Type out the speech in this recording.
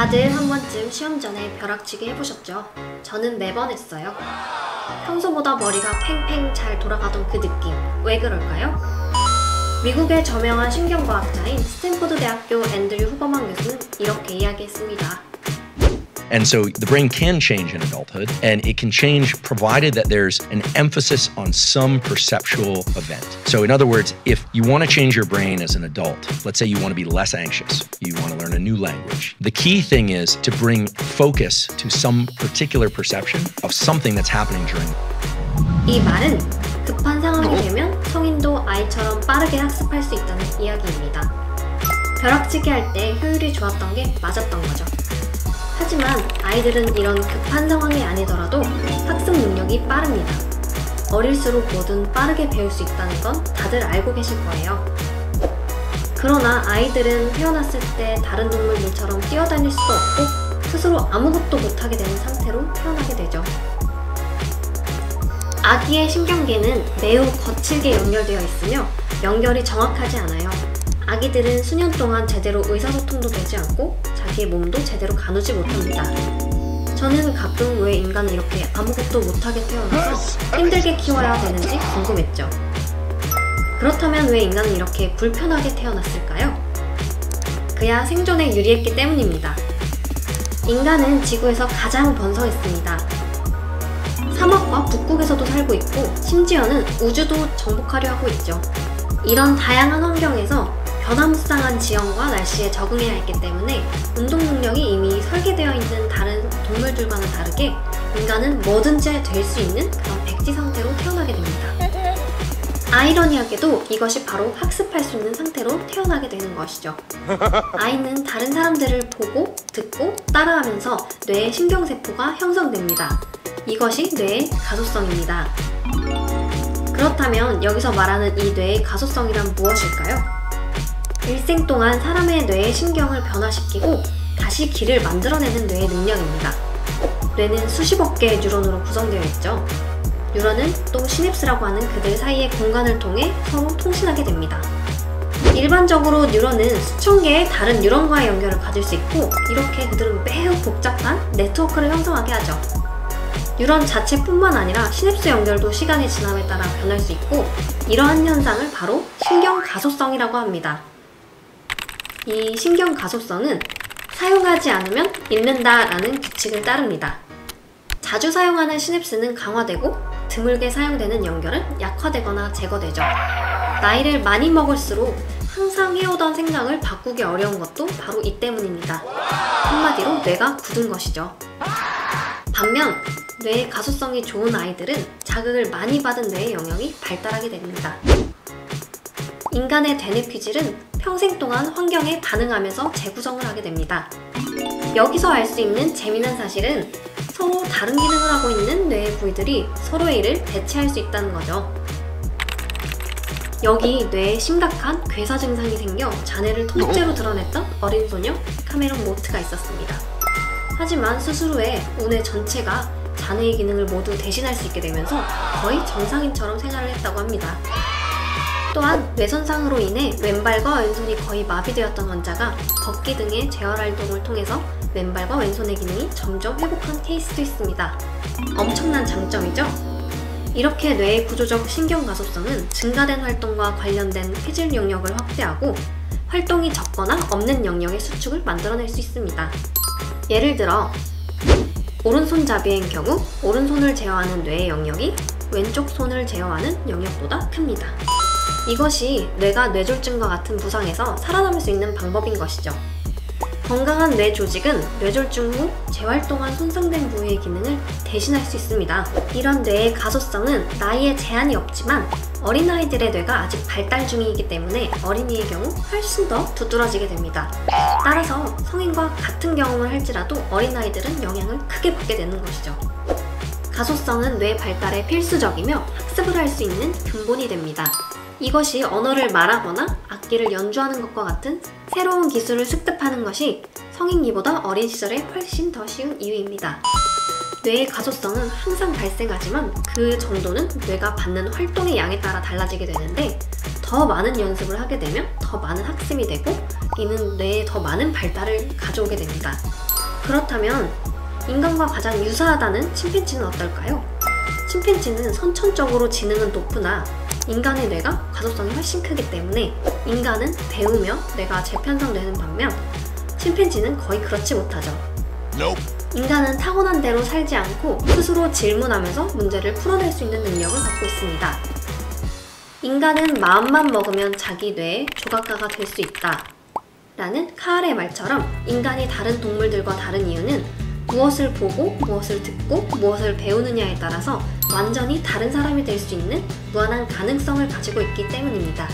다들 한 번쯤 시험 전에 벼락치기 해보셨죠? 저는 매번 했어요. 평소보다 머리가 팽팽 잘 돌아가던 그 느낌, 왜 그럴까요? 미국의 저명한 신경과학자인 스탠포드 대학교 앤드류 후버만 교수는 이렇게 이야기했습니다. And so the brain can change in adulthood, and it can change provided that there's an emphasis on some perceptual event. So in other words, if you want to change your brain as an adult, let's say you want to be less anxious, you want to learn a new language, the key thing is to bring focus to some particular perception of something that's happening during. 이 말은 급한 상황이 되면 성인도 아이처럼 빠르게 학습할 수 있다는 이야기입니다. 벼락치기 할 때 효율이 좋았던 게 맞았던 거죠. 하지만 아이들은 이런 급한 상황이 아니더라도 학습 능력이 빠릅니다. 어릴수록 뭐든 빠르게 배울 수 있다는 건 다들 알고 계실 거예요. 그러나 아이들은 태어났을 때 다른 동물들처럼 뛰어다닐 수도 없고 스스로 아무것도 못하게 되는 상태로 태어나게 되죠. 아기의 신경계는 매우 거칠게 연결되어 있으며 연결이 정확하지 않아요. 아기들은 수년 동안 제대로 의사소통도 되지 않고 자기의 몸도 제대로 가누지 못합니다. 저는 가끔 왜 인간은 이렇게 아무것도 못하게 태어나서 힘들게 키워야 되는지 궁금했죠. 그렇다면 왜 인간은 이렇게 불편하게 태어났을까요? 그야 생존에 유리했기 때문입니다. 인간은 지구에서 가장 번성했습니다. 사막과 북극에서도 살고 있고 심지어는 우주도 정복하려 하고 있죠. 이런 다양한 환경에서 변화무쌍한 지형과 날씨에 적응해야 했기 때문에 운동 능력이 이미 설계되어 있는 다른 동물들과는 다르게 인간은 뭐든지 될 수 있는 그런 백지 상태로 태어나게 됩니다. 아이러니하게도 이것이 바로 학습할 수 있는 상태로 태어나게 되는 것이죠. 아이는 다른 사람들을 보고, 듣고, 따라하면서 뇌의 신경세포가 형성됩니다. 이것이 뇌의 가소성입니다. 그렇다면 여기서 말하는 이 뇌의 가소성이란 무엇일까요? 일생 동안 사람의 뇌의 신경을 변화시키고 다시 길을 만들어내는 뇌의 능력입니다. 뇌는 수십억 개의 뉴런으로 구성되어 있죠. 뉴런은 또 시냅스라고 하는 그들 사이의 공간을 통해 서로 통신하게 됩니다. 일반적으로 뉴런은 수천 개의 다른 뉴런과의 연결을 가질 수 있고 이렇게 그들은 매우 복잡한 네트워크를 형성하게 하죠. 뉴런 자체뿐만 아니라 시냅스 연결도 시간의 지남에 따라 변할 수 있고 이러한 현상을 바로 신경 가소성이라고 합니다. 이 신경 가소성은 사용하지 않으면 잃는다라는 규칙을 따릅니다. 자주 사용하는 시냅스는 강화되고 드물게 사용되는 연결은 약화되거나 제거되죠. 나이를 많이 먹을수록 항상 해오던 생각을 바꾸기 어려운 것도 바로 이 때문입니다. 한마디로 뇌가 굳은 것이죠. 반면 뇌의 가소성이 좋은 아이들은 자극을 많이 받은 뇌의 영역이 발달하게 됩니다. 인간의 대뇌피질은 평생 동안 환경에 반응하면서 재구성을 하게 됩니다. 여기서 알 수 있는 재미난 사실은 서로 다른 기능을 하고 있는 뇌의 부위들이 서로의 일을 대체할 수 있다는 거죠. 여기 뇌에 심각한 괴사 증상이 생겨 자뇌를 통째로 드러냈던 어린 소녀 카메론 모트가 있었습니다. 하지만 수술 후에 우뇌 전체가 자뇌의 기능을 모두 대신할 수 있게 되면서 거의 정상인처럼 생활을 했다고 합니다. 또한 뇌손상으로 인해 왼발과 왼손이 거의 마비되었던 환자가 걷기 등의 재활활동을 통해서 왼발과 왼손의 기능이 점점 회복한 케이스도 있습니다. 엄청난 장점이죠? 이렇게 뇌의 구조적 신경가소성은 증가된 활동과 관련된 피질 영역을 확대하고 활동이 적거나 없는 영역의 수축을 만들어낼 수 있습니다. 예를 들어 오른손잡이의 경우 오른손을 제어하는 뇌의 영역이 왼쪽 손을 제어하는 영역보다 큽니다. 이것이 뇌가 뇌졸중과 같은 부상에서 살아남을 수 있는 방법인 것이죠. 건강한 뇌 조직은 뇌졸중 후 재활동한 손상된 부위의 기능을 대신할 수 있습니다. 이런 뇌의 가소성은 나이에 제한이 없지만 어린아이들의 뇌가 아직 발달 중이기 때문에 어린이의 경우 훨씬 더 두드러지게 됩니다. 따라서 성인과 같은 경험을 할지라도 어린아이들은 영향을 크게 받게 되는 것이죠. 가소성은 뇌 발달에 필수적이며 학습을 할 수 있는 근본이 됩니다. 이것이 언어를 말하거나 악기를 연주하는 것과 같은 새로운 기술을 습득하는 것이 성인기보다 어린 시절에 훨씬 더 쉬운 이유입니다. 뇌의 가소성은 항상 발생하지만 그 정도는 뇌가 받는 활동의 양에 따라 달라지게 되는데 더 많은 연습을 하게 되면 더 많은 학습이 되고 이는 뇌에 더 많은 발달을 가져오게 됩니다. 그렇다면 인간과 가장 유사하다는 침팬지는 어떨까요? 침팬지는 선천적으로 지능은 높으나 인간의 뇌가 가소성이 훨씬 크기 때문에 인간은 배우며 뇌가 재편성되는 반면 침팬지는 거의 그렇지 못하죠. 인간은 타고난 대로 살지 않고 스스로 질문하면서 문제를 풀어낼 수 있는 능력을 갖고 있습니다. 인간은 마음만 먹으면 자기 뇌의 조각가가 될 수 있다 라는 카알의 말처럼 인간이 다른 동물들과 다른 이유는 무엇을 보고 무엇을 듣고 무엇을 배우느냐에 따라서 완전히 다른 사람이 될 수 있는 무한한 가능성을 가지고 있기 때문입니다.